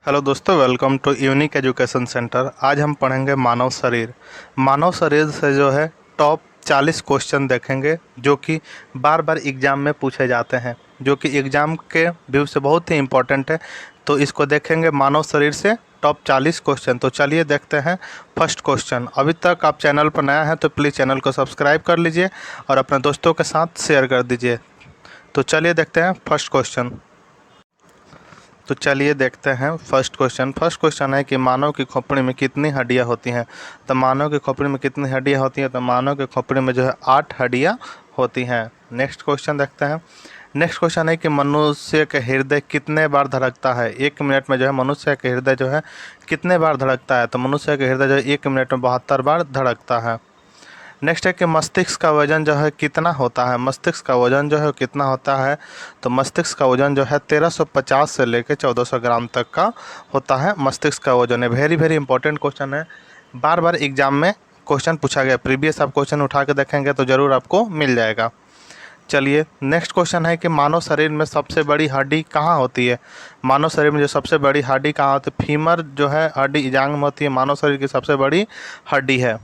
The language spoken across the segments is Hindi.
हेलो दोस्तों, welcome to unique education centre. आज हम पढ़ेंगे मानव शरीर। मानव शरीर से जो है टॉप 40 क्वेश्चन देखेंगे जो कि बार बार एग्ज़ाम में पूछे जाते हैं, जो कि एग्ज़ाम के व्यू से बहुत ही इम्पोर्टेंट है। तो इसको देखेंगे मानव शरीर से टॉप 40 क्वेश्चन। तो चलिए देखते हैं फर्स्ट क्वेश्चन। अभी तक आप चैनल पर नया है तो प्लीज़ चैनल को सब्सक्राइब कर लीजिए और अपने दोस्तों के साथ शेयर कर दीजिए। तो चलिए देखते हैं फर्स्ट क्वेश्चन। तो चलिए देखते हैं फर्स्ट क्वेश्चन। फर्स्ट क्वेश्चन है कि मानव की खोपड़ी में कितनी हड्डियां होती हैं। तो मानव की खोपड़ी में कितनी हड्डियां होती हैं, तो मानव की खोपड़ी में जो है 8 हड्डियां होती हैं। नेक्स्ट क्वेश्चन देखते हैं। नेक्स्ट क्वेश्चन है कि मनुष्य के हृदय कितने बार धड़कता है। 1 मिनट में जो है मनुष्य के हृदय जो है कितने बार धड़कता है। तो मनुष्य के हृदय जो है 1 मिनट में 72 बार धड़कता है। नेक्स्ट है कि मस्तिष्क का वजन जो है कितना होता है। मस्तिष्क का वजन जो है कितना होता है। तो मस्तिष्क का वजन जो है 1350 से लेकर 1400 ग्राम तक का होता है। मस्तिष्क का वजन है। वेरी वेरी इंपॉर्टेंट क्वेश्चन है, बार बार एग्जाम में क्वेश्चन पूछा गया। प्रीवियस आप क्वेश्चन उठा के देखेंगे तो ज़रूर आपको मिल जाएगा। चलिए नेक्स्ट क्वेश्चन है कि मानव शरीर में सबसे बड़ी हड्डी कहाँ होती है। मानव शरीर में जो सबसे बड़ी हड्डी कहाँ होती है। फीमर जो है हड्डी जांघ में होती है, मानव शरीर की सबसे बड़ी हड्डी है।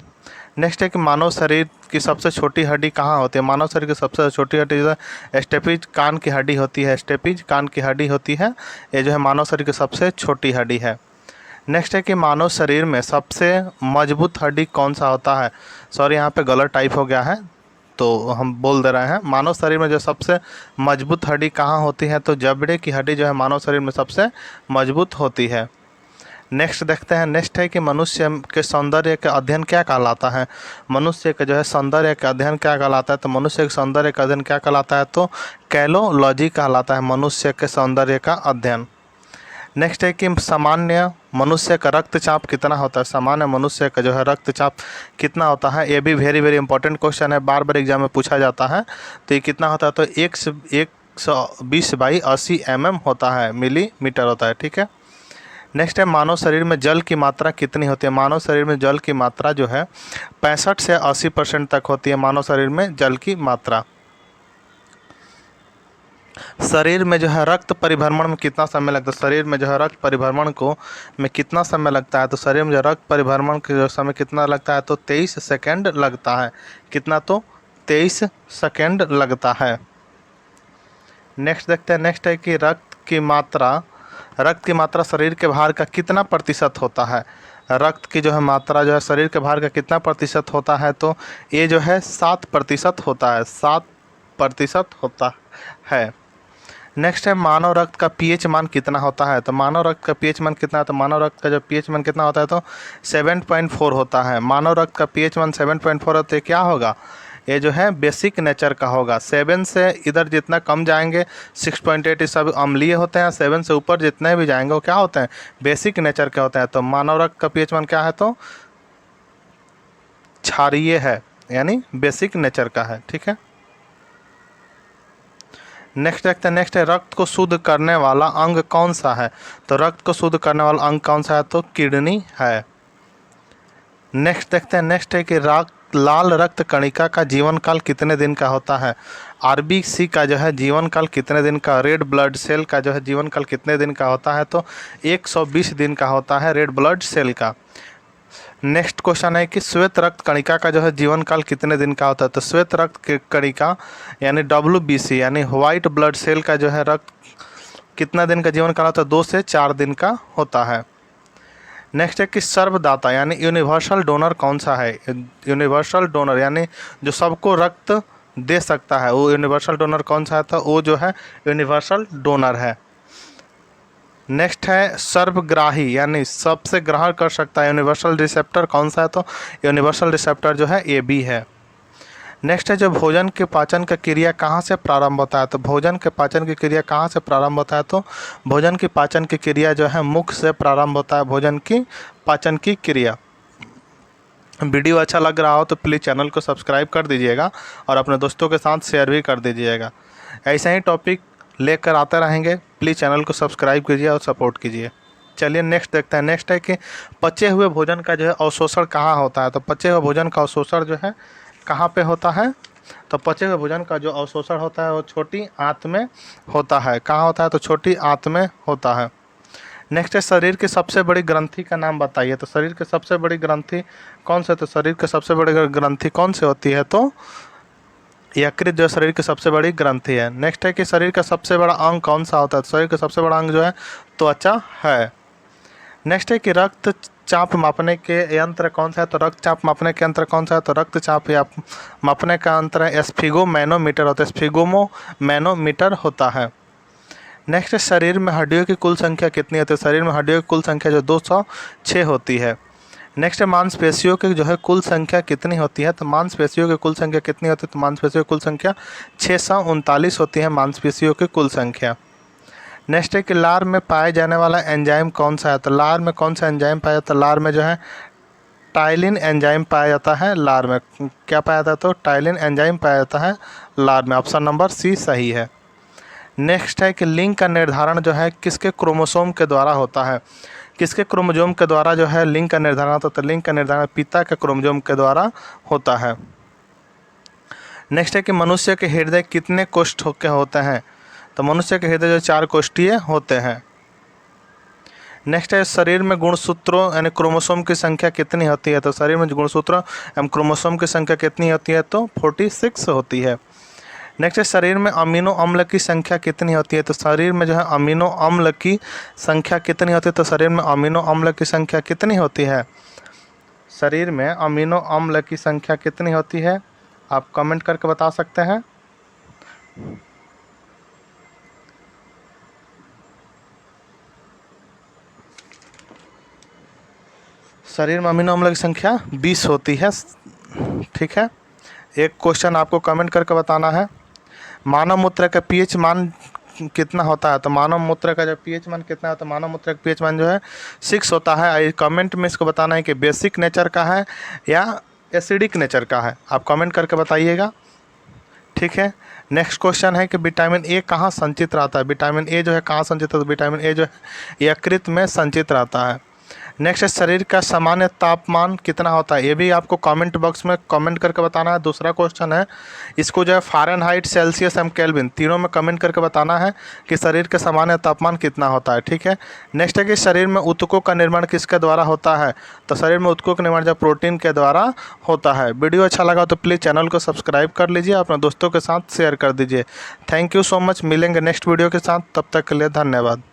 नेक्स्ट है कि मानव शरीर की सबसे छोटी हड्डी कहाँ होती है। मानव शरीर की सबसे छोटी हड्डी जो है स्टेपिज कान की हड्डी होती है। स्टेपिज कान की हड्डी होती है, ये जो है मानव शरीर की सबसे छोटी हड्डी है। नेक्स्ट है कि मानव शरीर में सबसे मजबूत हड्डी कौन सा होता है। सॉरी, यहाँ पे गलत टाइप हो गया है तो हम बोल दे रहे हैं। मानव शरीर में जो सबसे मजबूत हड्डी कहाँ होती है, तो जबड़े की हड्डी जो है मानव शरीर में सबसे मजबूत होती है। नेक्स्ट देखते हैं। नेक्स्ट है कि मनुष्य के सौंदर्य का अध्ययन क्या कहलाता है। मनुष्य के जो है सौंदर्य का अध्ययन क्या कहलाता है। तो मनुष्य के सौंदर्य का अध्ययन क्या कहलाता है, तो कैलोलॉजी कहलाता है मनुष्य के सौंदर्य का अध्ययन। नेक्स्ट है कि सामान्य मनुष्य का रक्तचाप कितना होता है। सामान्य मनुष्य का जो है रक्तचाप कितना होता है। ये भी वेरी वेरी इंपॉर्टेंट क्वेश्चन है, बार बार एग्जाम में पूछा जाता है। तो ये कितना होता है, तो 120/80 mm होता है, मिलीमीटर होता है। ठीक है। नेक्स्ट है मानव शरीर में जल की मात्रा कितनी होती है। मानव शरीर में जल की मात्रा जो है 65 से 80% तक होती है। मानव शरीर में जल की मात्रा। शरीर में जो है रक्त परिभ्रमण में कितना समय लगता है। शरीर में जो है रक्त परिभ्रमण को में कितना समय लगता है। तो शरीर में जो रक्त परिभ्रमण के जो समय कितना लगता है, तो 23 सेकेंड लगता है। कितना, तो 23 सेकेंड लगता है। नेक्स्ट देखते हैं। नेक्स्ट है कि रक्त की मात्रा शरीर के भार का कितना प्रतिशत होता है। रक्त की जो है मात्रा जो है शरीर के भार का कितना प्रतिशत होता है, तो ये जो है 7% होता है। 7% होता है। नेक्स्ट है मानव रक्त का पीएच मान कितना होता है। तो मानव रक्त का पीएच मान कितना है, तो मानव रक्त का जो पीएच मान कितना होता है, तो 7.4 होता है। मानव रक्त का पीएच मान 7.4 होता है। क्या होगा, ये जो है बेसिक नेचर का होगा। 7 से इधर जितना कम जाएंगे 6.8 सब अम्लीय होते हैं। 7 से ऊपर जितने भी जाएंगे वो क्या होते हैं, बेसिक नेचर के होते हैं। तो मानव रक्त का पीएच मान क्या है, तो क्षारीय है, यानी बेसिक नेचर का है। ठीक है। नेक्स्ट देखते हैं। नेक्स्ट है रक्त को शुद्ध करने वाला अंग कौन सा है। तो रक्त को शुद्ध करने वाला अंग कौन सा है, तो किडनी है। नेक्स्ट देखते हैं। नेक्स्ट है कि लाल रक्त कणिका का जीवन काल कितने दिन का होता है। आरबीसी का जो है जीवन काल कितने दिन का। रेड ब्लड सेल का जो है जीवन काल कितने दिन का होता है, तो 120 दिन का होता है रेड ब्लड सेल का। नेक्स्ट क्वेश्चन है कि श्वेत रक्त कणिका का जो है जीवन काल कितने दिन का होता है। तो श्वेत रक्त कणिका यानी WBC यानी व्हाइट ब्लड सेल का जो है रक्त कितना दिन का जीवन काल होता है, 2 से 4 दिन का होता है। नेक्स्ट है कि सर्वदाता यानी यूनिवर्सल डोनर कौन सा है। यूनिवर्सल डोनर यानी जो सबको रक्त दे सकता है, वो यूनिवर्सल डोनर कौन सा है, तो वो जो है यूनिवर्सल डोनर है। नेक्स्ट है सर्वग्राही यानी सबसे ग्रहण कर सकता है, यूनिवर्सल रिसेप्टर कौन सा है, तो यूनिवर्सल रिसेप्टर जो है AB है। नेक्स्ट है जो भोजन के पाचन की क्रिया कहाँ से प्रारंभ होता है। तो भोजन के पाचन की क्रिया कहाँ से प्रारंभ होता है, तो भोजन की पाचन की क्रिया जो है मुख से प्रारंभ होता है। भोजन की पाचन की क्रिया। वीडियो अच्छा लग रहा हो तो प्लीज़ चैनल को सब्सक्राइब कर दीजिएगा और अपने दोस्तों के साथ शेयर भी कर दीजिएगा। ऐसे ही टॉपिक लेकर आते रहेंगे। प्लीज़ चैनल को सब्सक्राइब कीजिए और सपोर्ट कीजिए। चलिए नेक्स्ट देखते हैं। नेक्स्ट है कि पचे हुए भोजन का जो है अवशोषण कहाँ होता है। तो पचे हुए भोजन का अवशोषण जो है कहाँ पे होता है, तो पचे हुए भोजन का जो अवशोषण होता है वो छोटी आंत में होता है। कहाँ होता है, तो छोटी आंत में होता है। नेक्स्ट है शरीर की सबसे बड़ी ग्रंथि का नाम बताइए। तो शरीर की सबसे बड़ी ग्रंथि कौन से? तो शरीर की सबसे बड़ी ग्रंथि कौन से होती है? तो यकृत जो शरीर की सबसे बड़ी ग्रंथि है। नेक्स्ट है कि शरीर का सबसे बड़ा अंग कौन सा होता है? तो शरीर का सबसे बड़ा अंग जो है त्वचा है। नेक्स्ट है कि रक्तचाप मापने के यंत्र कौन सा है? तो रक्तचाप मापने के यंत्र कौन सा है? तो रक्तचाप या मापने का यंत्र है स्फिगोमैनोमीटर होता है, स्फिगोमोमैनोमीटर होता है। नेक्स्ट है शरीर में हड्डियों की कुल संख्या कितनी होती है? शरीर में हड्डियों की कुल संख्या जो 206 होती है। नेक्स्ट है मांसपेशियों की जो है कुल संख्या कितनी होती है? तो मांसपेशियों की कुल संख्या कितनी होती है? तो मांसपेशियों की कुल संख्या 639 होती है मांसपेशियों की कुल संख्या। नेक्स्ट है कि लार में पाए जाने वाला एंजाइम कौन सा है? तो लार में कौन सा एंजाइम पाया जाता है? लार में जो है टाइलिन एंजाइम पाया जाता है। लार में क्या पाया जाता है? तो टाइलिन एंजाइम पाया जाता है लार में। ऑप्शन नंबर सी सही है। नेक्स्ट है कि लिंग का निर्धारण जो है किसके क्रोमोसोम के द्वारा होता है? किसके क्रोमोसोम के द्वारा जो है लिंग का निर्धारण होता है? तो लिंग का निर्धारण पिता के क्रोमोसोम के द्वारा होता है। नेक्स्ट है कि मनुष्य के हृदय कितने कोष्ठ के होते हैं? तो मनुष्य के हृदय जो 4 कोष्ठीय होते हैं। नेक्स्ट है शरीर में गुणसूत्रों यानी क्रोमोसोम की संख्या कितनी होती है? तो शरीर में गुणसूत्रों एवं क्रोमोसोम की संख्या कितनी होती है? तो 46 होती है। नेक्स्ट है शरीर में अमीनो अम्ल की संख्या कितनी होती है? तो शरीर में जो है अमीनो अम्ल की संख्या कितनी होती है? तो शरीर में अमीनो अम्ल की संख्या कितनी होती है? शरीर में अमीनो अम्ल की संख्या कितनी होती है? आप कमेंट करके बता सकते हैं। शरीर में अमीनो अम्ल की संख्या 20 होती है। ठीक है, एक क्वेश्चन आपको कमेंट करके बताना है। मानव मूत्र का पीएच मान कितना होता है? तो मानव मूत्र का जो पीएच मान कितना है? तो मानव मूत्र का पीएच मान जो है 6 होता है। कमेंट में इसको बताना है कि बेसिक नेचर का है या एसिडिक नेचर का है। आप कमेंट करके बताइएगा। ठीक है, नेक्स्ट क्वेश्चन है कि विटामिन ए कहाँ संचित रहता है? विटामिन ए जो है कहाँ संचित है? तो विटामिन ए जो है यकृत में संचित रहता है। नेक्स्ट है शरीर का सामान्य तापमान कितना होता है? ये भी आपको कमेंट बॉक्स में कमेंट करके बताना है। दूसरा क्वेश्चन है, इसको जो है फ़ारेनहाइट, सेल्सियस एवं केल्विन तीनों में कमेंट करके बताना है कि शरीर का सामान्य तापमान कितना होता है। ठीक है, नेक्स्ट है कि शरीर में ऊतकों का निर्माण किसके द्वारा होता है? तो शरीर में ऊतकों का निर्माण जो प्रोटीन के द्वारा होता है। वीडियो अच्छा लगा तो प्लीज़ चैनल को सब्सक्राइब कर लीजिए, अपने दोस्तों के साथ शेयर कर दीजिए। Thank you so much. मिलेंगे नेक्स्ट वीडियो के साथ, तब तक के लिए धन्यवाद।